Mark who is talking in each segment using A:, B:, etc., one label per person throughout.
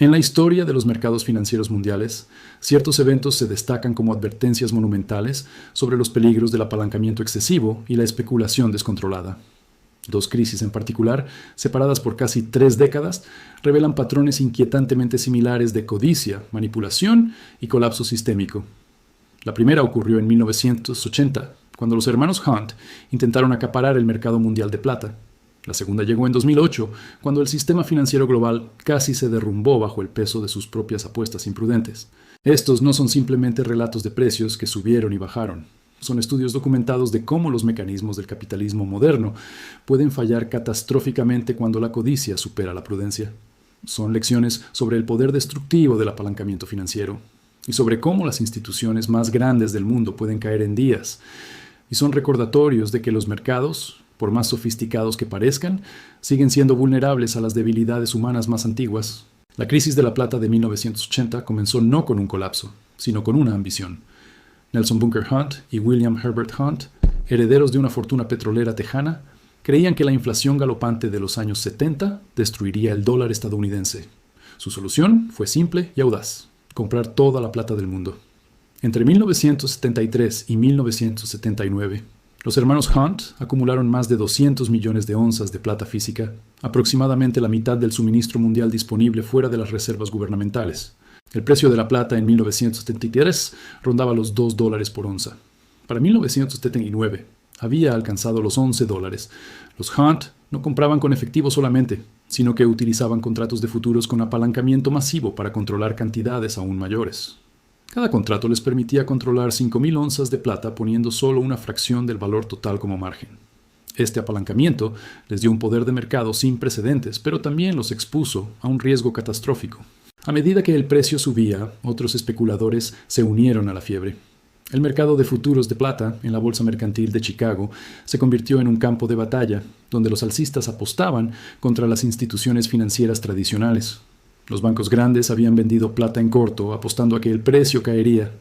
A: En la historia de los mercados financieros mundiales, ciertos eventos se destacan como advertencias monumentales sobre los peligros del apalancamiento excesivo y la especulación descontrolada. Dos crisis en particular, separadas por casi 3 décadas, revelan patrones inquietantemente similares de codicia, manipulación y colapso sistémico. La primera ocurrió en 1980, cuando los hermanos Hunt intentaron acaparar el mercado mundial de plata. La segunda llegó en 2008, cuando el sistema financiero global casi se derrumbó bajo el peso de sus propias apuestas imprudentes. Estos no son simplemente relatos de precios que subieron y bajaron. Son estudios documentados de cómo los mecanismos del capitalismo moderno pueden fallar catastróficamente cuando la codicia supera la prudencia. Son lecciones sobre el poder destructivo del apalancamiento financiero y sobre cómo las instituciones más grandes del mundo pueden caer en días. Y son recordatorios de que los mercados, por más sofisticados que parezcan, siguen siendo vulnerables a las debilidades humanas más antiguas. La crisis de la plata de 1980 comenzó no con un colapso, sino con una ambición. Nelson Bunker Hunt y William Herbert Hunt, herederos de una fortuna petrolera tejana, creían que la inflación galopante de los años 70 destruiría el dólar estadounidense. Su solución fue simple y audaz: comprar toda la plata del mundo. Entre 1973 y 1979, los hermanos Hunt acumularon más de 200 millones de onzas de plata física, aproximadamente la mitad del suministro mundial disponible fuera de las reservas gubernamentales. El precio de la plata en 1973 rondaba los $2 por onza. Para 1979 había alcanzado los $11. Los Hunt no compraban con efectivo solamente, sino que utilizaban contratos de futuros con apalancamiento masivo para controlar cantidades aún mayores. Cada contrato les permitía controlar 5.000 onzas de plata poniendo solo una fracción del valor total como margen. Este apalancamiento les dio un poder de mercado sin precedentes, pero también los expuso a un riesgo catastrófico. A medida que el precio subía, otros especuladores se unieron a la fiebre. El mercado de futuros de plata en la Bolsa Mercantil de Chicago se convirtió en un campo de batalla, donde los alcistas apostaban contra las instituciones financieras tradicionales. Los bancos grandes habían vendido plata en corto, apostando a que el precio caería.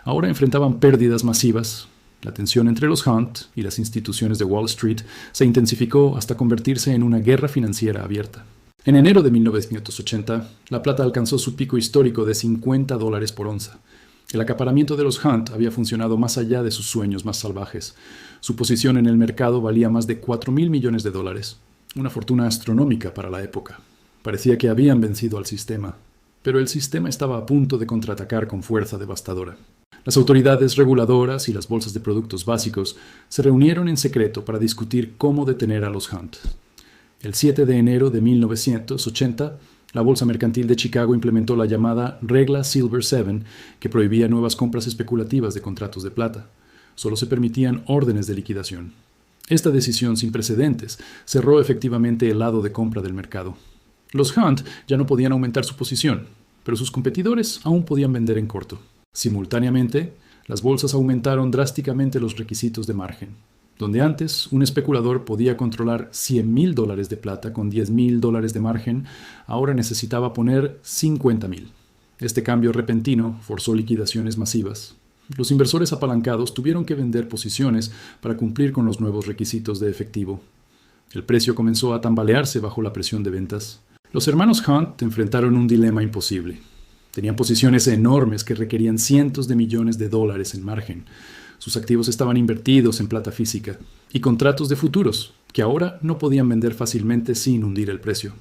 A: Ahora enfrentaban pérdidas masivas. La tensión entre los Hunt y las instituciones de Wall Street se intensificó hasta convertirse en una guerra financiera abierta. En enero de 1980, la plata alcanzó su pico histórico de $50 por onza. El acaparamiento de los Hunt había funcionado más allá de sus sueños más salvajes. Su posición en el mercado valía más de $4.000 millones, una fortuna astronómica para la época. Parecía que habían vencido al sistema, pero el sistema estaba a punto de contraatacar con fuerza devastadora. Las autoridades reguladoras y las bolsas de productos básicos se reunieron en secreto para discutir cómo detener a los Hunt. El 7 de enero de 1980, la Bolsa Mercantil de Chicago implementó la llamada Regla Silver 7, que prohibía nuevas compras especulativas de contratos de plata. Solo se permitían órdenes de liquidación. Esta decisión sin precedentes cerró efectivamente el lado de compra del mercado. Los Hunt ya no podían aumentar su posición, pero sus competidores aún podían vender en corto. Simultáneamente, las bolsas aumentaron drásticamente los requisitos de margen. Donde antes un especulador podía controlar $100.000 de plata con $10.000 de margen, ahora necesitaba poner $50.000. Este cambio repentino forzó liquidaciones masivas. Los inversores apalancados tuvieron que vender posiciones para cumplir con los nuevos requisitos de efectivo. El precio comenzó a tambalearse bajo la presión de ventas. Los hermanos Hunt enfrentaron un dilema imposible. Tenían posiciones enormes que requerían cientos de millones de dólares en margen. Sus activos estaban invertidos en plata física y contratos de futuros, que ahora no podían vender fácilmente sin hundir el precio.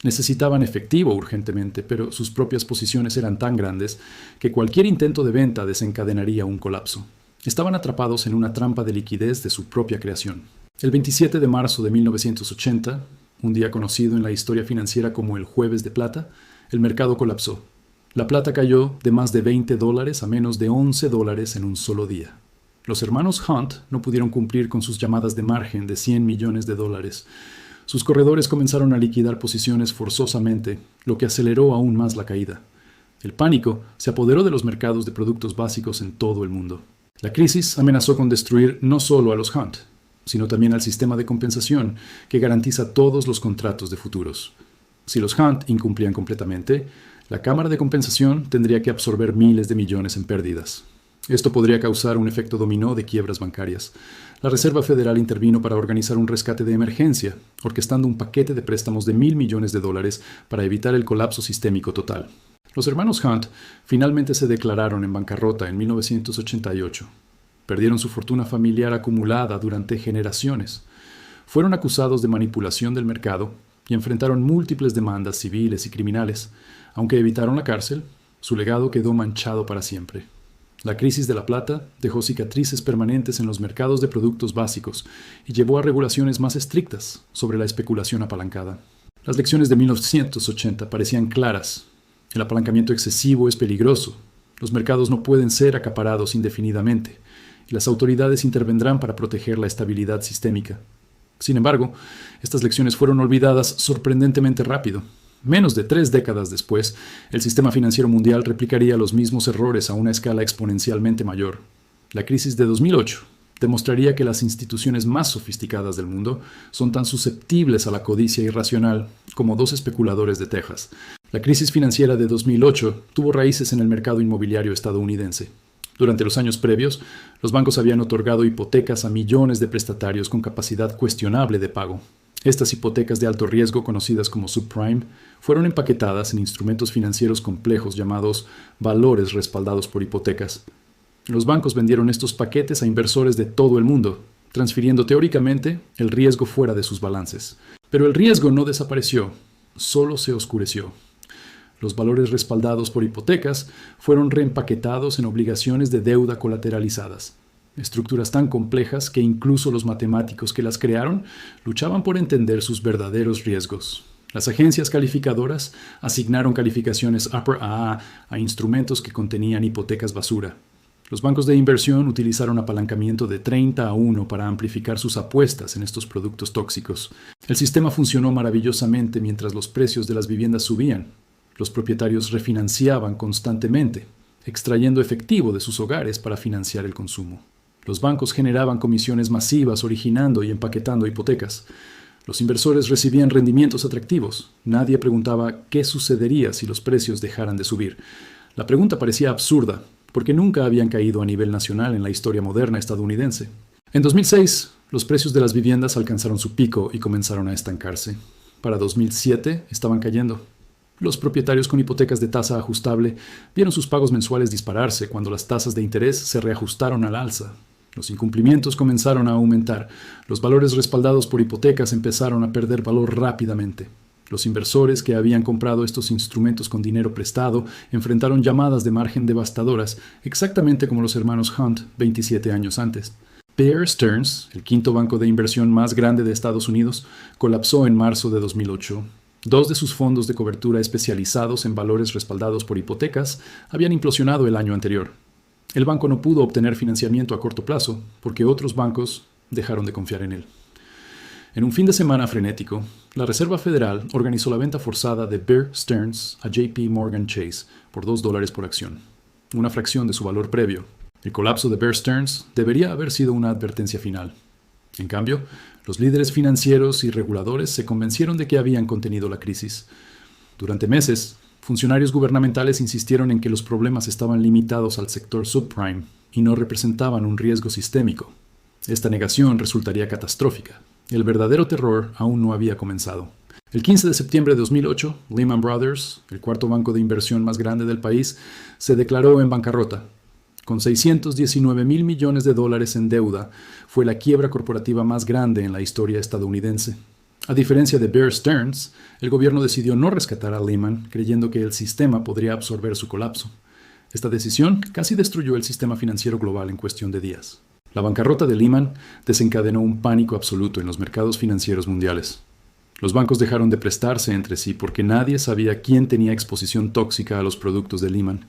A: Necesitaban efectivo urgentemente, pero sus propias posiciones eran tan grandes que cualquier intento de venta desencadenaría un colapso. Estaban atrapados en una trampa de liquidez de su propia creación. El 27 de marzo de 1980, un día conocido en la historia financiera como el Jueves de Plata, el mercado colapsó. La plata cayó de más de $20 a menos de $11 en un solo día. Los hermanos Hunt no pudieron cumplir con sus llamadas de margen de $100 millones. Sus corredores comenzaron a liquidar posiciones forzosamente, lo que aceleró aún más la caída. El pánico se apoderó de los mercados de productos básicos en todo el mundo. La crisis amenazó con destruir no solo a los Hunt, sino también al sistema de compensación que garantiza todos los contratos de futuros. Si los Hunt incumplían completamente, la Cámara de Compensación tendría que absorber miles de millones en pérdidas. Esto podría causar un efecto dominó de quiebras bancarias. La Reserva Federal intervino para organizar un rescate de emergencia, orquestando un paquete de préstamos de $1.000 millones para evitar el colapso sistémico total. Los hermanos Hunt finalmente se declararon en bancarrota en 1988. Perdieron su fortuna familiar acumulada durante generaciones. Fueron acusados de manipulación del mercado y enfrentaron múltiples demandas civiles y criminales. Aunque evitaron la cárcel, su legado quedó manchado para siempre. La crisis de la plata dejó cicatrices permanentes en los mercados de productos básicos y llevó a regulaciones más estrictas sobre la especulación apalancada. Las lecciones de 1980 parecían claras. El apalancamiento excesivo es peligroso. Los mercados no pueden ser acaparados indefinidamente y las autoridades intervendrán para proteger la estabilidad sistémica. Sin embargo, estas lecciones fueron olvidadas sorprendentemente rápido. Menos de 3 décadas después, el sistema financiero mundial replicaría los mismos errores a una escala exponencialmente mayor. La crisis de 2008 demostraría que las instituciones más sofisticadas del mundo son tan susceptibles a la codicia irracional como 2 especuladores de Texas. La crisis financiera de 2008 tuvo raíces en el mercado inmobiliario estadounidense. Durante los años previos, los bancos habían otorgado hipotecas a millones de prestatarios con capacidad cuestionable de pago. Estas hipotecas de alto riesgo, conocidas como subprime, fueron empaquetadas en instrumentos financieros complejos llamados valores respaldados por hipotecas. Los bancos vendieron estos paquetes a inversores de todo el mundo, transfiriendo teóricamente el riesgo fuera de sus balances. Pero el riesgo no desapareció, solo se oscureció. Los valores respaldados por hipotecas fueron reempaquetados en obligaciones de deuda colateralizadas. Estructuras tan complejas que incluso los matemáticos que las crearon luchaban por entender sus verdaderos riesgos. Las agencias calificadoras asignaron calificaciones Upper AA a instrumentos que contenían hipotecas basura. Los bancos de inversión utilizaron apalancamiento de 30-1 para amplificar sus apuestas en estos productos tóxicos. El sistema funcionó maravillosamente mientras los precios de las viviendas subían. Los propietarios refinanciaban constantemente, extrayendo efectivo de sus hogares para financiar el consumo. Los bancos generaban comisiones masivas originando y empaquetando hipotecas. Los inversores recibían rendimientos atractivos. Nadie preguntaba qué sucedería si los precios dejaran de subir. La pregunta parecía absurda, porque nunca habían caído a nivel nacional en la historia moderna estadounidense. En 2006, los precios de las viviendas alcanzaron su pico y comenzaron a estancarse. Para 2007, estaban cayendo. Los propietarios con hipotecas de tasa ajustable vieron sus pagos mensuales dispararse cuando las tasas de interés se reajustaron al alza. Los incumplimientos comenzaron a aumentar. Los valores respaldados por hipotecas empezaron a perder valor rápidamente. Los inversores que habían comprado estos instrumentos con dinero prestado enfrentaron llamadas de margen devastadoras, exactamente como los hermanos Hunt 27 años antes. Bear Stearns, el quinto banco de inversión más grande de Estados Unidos, colapsó en marzo de 2008. 2 de sus fondos de cobertura especializados en valores respaldados por hipotecas habían implosionado el año anterior. El banco no pudo obtener financiamiento a corto plazo porque otros bancos dejaron de confiar en él. En un fin de semana frenético, la Reserva Federal organizó la venta forzada de Bear Stearns a JP Morgan Chase por $2 por acción, una fracción de su valor previo. El colapso de Bear Stearns debería haber sido una advertencia final. En cambio, los líderes financieros y reguladores se convencieron de que habían contenido la crisis. Durante meses, funcionarios gubernamentales insistieron en que los problemas estaban limitados al sector subprime y no representaban un riesgo sistémico. Esta negación resultaría catastrófica. El verdadero terror aún no había comenzado. El 15 de septiembre de 2008, Lehman Brothers, el cuarto banco de inversión más grande del país, se declaró en bancarrota. Con $619.000 millones en deuda, fue la quiebra corporativa más grande en la historia estadounidense. A diferencia de Bear Stearns, el gobierno decidió no rescatar a Lehman, creyendo que el sistema podría absorber su colapso. Esta decisión casi destruyó el sistema financiero global en cuestión de días. La bancarrota de Lehman desencadenó un pánico absoluto en los mercados financieros mundiales. Los bancos dejaron de prestarse entre sí porque nadie sabía quién tenía exposición tóxica a los productos de Lehman.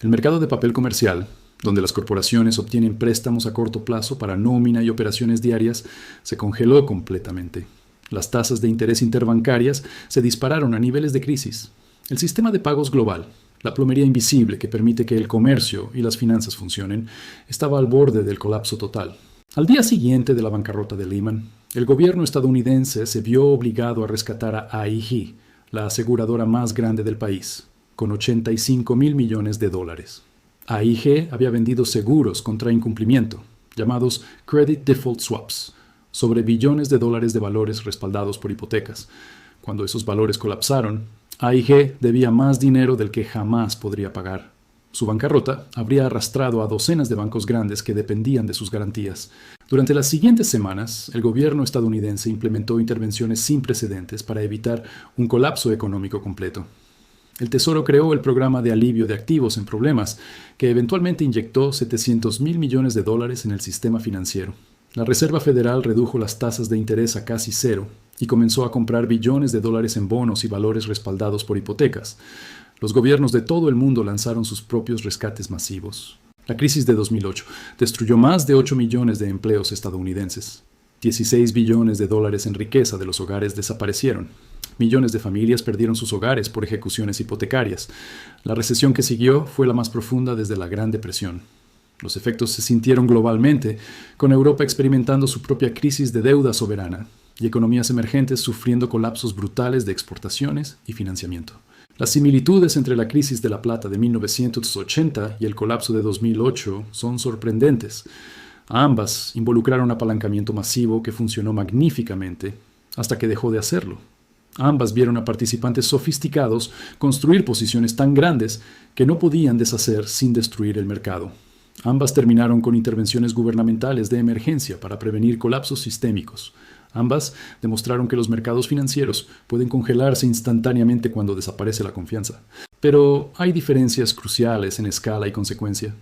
A: El mercado de papel comercial, donde las corporaciones obtienen préstamos a corto plazo para nómina y operaciones diarias, se congeló completamente. Las tasas de interés interbancarias se dispararon a niveles de crisis. El sistema de pagos global, la plomería invisible que permite que el comercio y las finanzas funcionen, estaba al borde del colapso total. Al día siguiente de la bancarrota de Lehman, el gobierno estadounidense se vio obligado a rescatar a AIG, la aseguradora más grande del país, con $85.000 millones. AIG había vendido seguros contra incumplimiento, llamados Credit Default Swaps, sobre billones de dólares de valores respaldados por hipotecas. Cuando esos valores colapsaron, AIG debía más dinero del que jamás podría pagar. Su bancarrota habría arrastrado a docenas de bancos grandes que dependían de sus garantías. Durante las siguientes semanas, el gobierno estadounidense implementó intervenciones sin precedentes para evitar un colapso económico completo. El Tesoro creó el programa de alivio de activos en problemas, que eventualmente inyectó $700.000 millones en el sistema financiero. La Reserva Federal redujo las tasas de interés a casi cero y comenzó a comprar billones de dólares en bonos y valores respaldados por hipotecas. Los gobiernos de todo el mundo lanzaron sus propios rescates masivos. La crisis de 2008 destruyó más de 8 millones de empleos estadounidenses. 16 billones de dólares en riqueza de los hogares desaparecieron. Millones de familias perdieron sus hogares por ejecuciones hipotecarias. La recesión que siguió fue la más profunda desde la Gran Depresión. Los efectos se sintieron globalmente, con Europa experimentando su propia crisis de deuda soberana y economías emergentes sufriendo colapsos brutales de exportaciones y financiamiento. Las similitudes entre la crisis de la plata de 1980 y el colapso de 2008 son sorprendentes. Ambas involucraron apalancamiento masivo que funcionó magníficamente hasta que dejó de hacerlo. Ambas vieron a participantes sofisticados construir posiciones tan grandes que no podían deshacer sin destruir el mercado. Ambas terminaron con intervenciones gubernamentales de emergencia para prevenir colapsos sistémicos. Ambas demostraron que los mercados financieros pueden congelarse instantáneamente cuando desaparece la confianza. Pero hay diferencias cruciales en escala y consecuencia.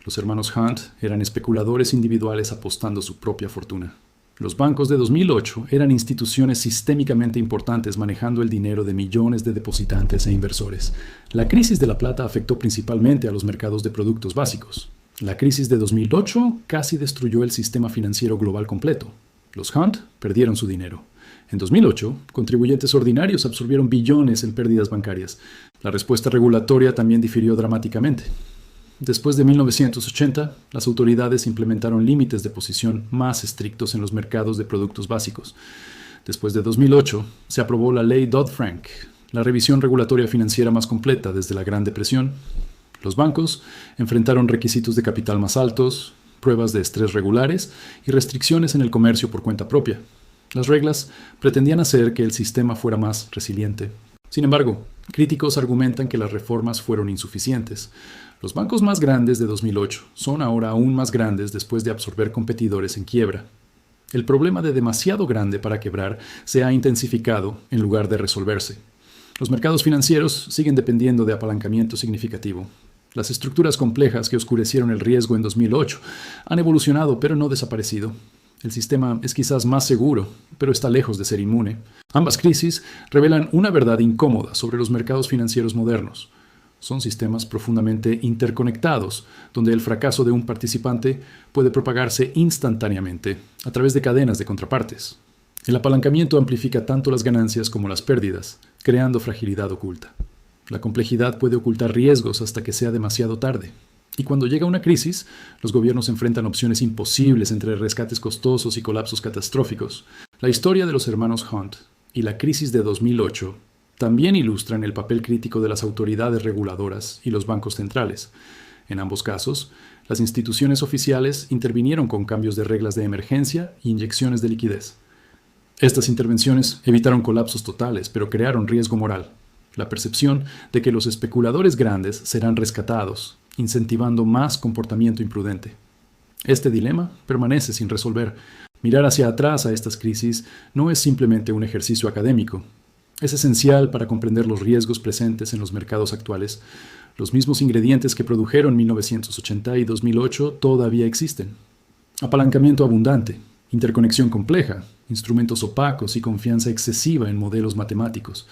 A: Los hermanos Hunt eran especuladores individuales apostando su propia fortuna. Los bancos de 2008 eran instituciones sistémicamente importantes manejando el dinero de millones de depositantes e inversores. La crisis de la plata afectó principalmente a los mercados de productos básicos. La crisis de 2008 casi destruyó el sistema financiero global completo. Los Hunt perdieron su dinero. En 2008, contribuyentes ordinarios absorbieron billones en pérdidas bancarias. La respuesta regulatoria también difirió dramáticamente. Después de 1980, las autoridades implementaron límites de posición más estrictos en los mercados de productos básicos. Después de 2008, se aprobó la Ley Dodd-Frank, la revisión regulatoria financiera más completa desde la Gran Depresión. Los bancos enfrentaron requisitos de capital más altos, pruebas de estrés regulares y restricciones en el comercio por cuenta propia. Las reglas pretendían hacer que el sistema fuera más resiliente. Sin embargo, críticos argumentan que las reformas fueron insuficientes. Los bancos más grandes de 2008 son ahora aún más grandes después de absorber competidores en quiebra. El problema de demasiado grande para quebrar se ha intensificado en lugar de resolverse. Los mercados financieros siguen dependiendo de apalancamiento significativo. Las estructuras complejas que oscurecieron el riesgo en 2008 han evolucionado pero no desaparecido. El sistema es quizás más seguro, pero está lejos de ser inmune. Ambas crisis revelan una verdad incómoda sobre los mercados financieros modernos. Son sistemas profundamente interconectados, donde el fracaso de un participante puede propagarse instantáneamente a través de cadenas de contrapartes. El apalancamiento amplifica tanto las ganancias como las pérdidas, creando fragilidad oculta. La complejidad puede ocultar riesgos hasta que sea demasiado tarde. Y cuando llega una crisis, los gobiernos enfrentan opciones imposibles entre rescates costosos y colapsos catastróficos. La historia de los hermanos Hunt y la crisis de 2008 también ilustran el papel crítico de las autoridades reguladoras y los bancos centrales. En ambos casos, las instituciones oficiales intervinieron con cambios de reglas de emergencia e inyecciones de liquidez. Estas intervenciones evitaron colapsos totales, pero crearon riesgo moral. La percepción de que los especuladores grandes serán rescatados, incentivando más comportamiento imprudente. Este dilema permanece sin resolver. Mirar hacia atrás a estas crisis no es simplemente un ejercicio académico. Es esencial para comprender los riesgos presentes en los mercados actuales. Los mismos ingredientes que produjeron 1980 y 2008 todavía existen. Apalancamiento abundante, interconexión compleja, instrumentos opacos y confianza excesiva en modelos matemáticos.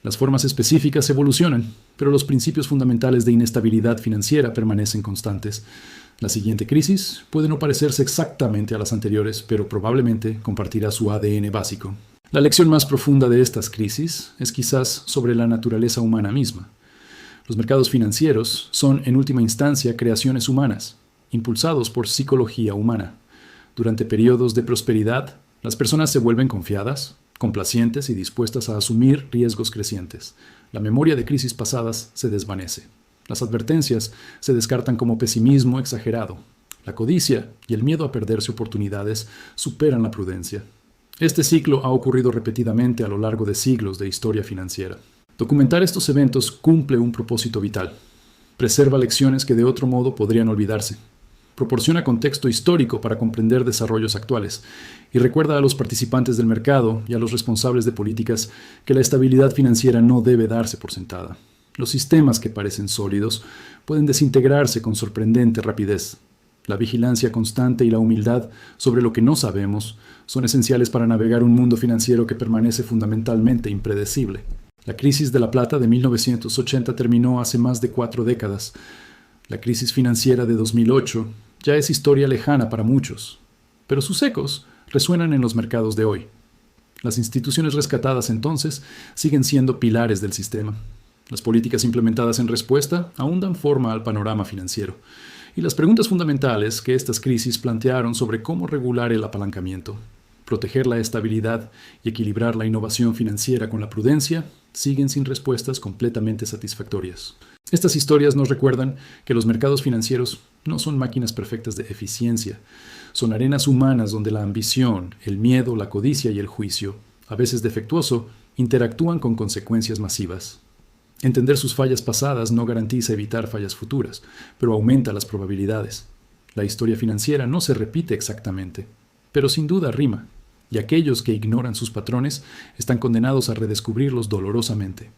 A: Las formas específicas evolucionan, pero los principios fundamentales de inestabilidad financiera permanecen constantes. La siguiente crisis puede no parecerse exactamente a las anteriores, pero probablemente compartirá su ADN básico. La lección más profunda de estas crisis es quizás sobre la naturaleza humana misma. Los mercados financieros son, en última instancia, creaciones humanas, impulsados por psicología humana. Durante periodos de prosperidad, las personas se vuelven confiadas, complacientes y dispuestas a asumir riesgos crecientes. La memoria de crisis pasadas se desvanece. Las advertencias se descartan como pesimismo exagerado. La codicia y el miedo a perderse oportunidades superan la prudencia. Este ciclo ha ocurrido repetidamente a lo largo de siglos de historia financiera. Documentar estos eventos cumple un propósito vital. Preserva lecciones que de otro modo podrían olvidarse. Proporciona contexto histórico para comprender desarrollos actuales y recuerda a los participantes del mercado y a los responsables de políticas que la estabilidad financiera no debe darse por sentada. Los sistemas que parecen sólidos pueden desintegrarse con sorprendente rapidez. La vigilancia constante y la humildad sobre lo que no sabemos son esenciales para navegar un mundo financiero que permanece fundamentalmente impredecible. La crisis de la plata de 1980 terminó hace más de 4 décadas. La crisis financiera de 2008 ya es historia lejana para muchos, pero sus ecos resuenan en los mercados de hoy. Las instituciones rescatadas entonces siguen siendo pilares del sistema. Las políticas implementadas en respuesta aún dan forma al panorama financiero. Y las preguntas fundamentales que estas crisis plantearon sobre cómo regular el apalancamiento, proteger la estabilidad y equilibrar la innovación financiera con la prudencia siguen sin respuestas completamente satisfactorias. Estas historias nos recuerdan que los mercados financieros no son máquinas perfectas de eficiencia, son arenas humanas donde la ambición, el miedo, la codicia y el juicio, a veces defectuoso, interactúan con consecuencias masivas. Entender sus fallas pasadas no garantiza evitar fallas futuras, pero aumenta las probabilidades. La historia financiera no se repite exactamente, pero sin duda rima, y aquellos que ignoran sus patrones están condenados a redescubrirlos dolorosamente.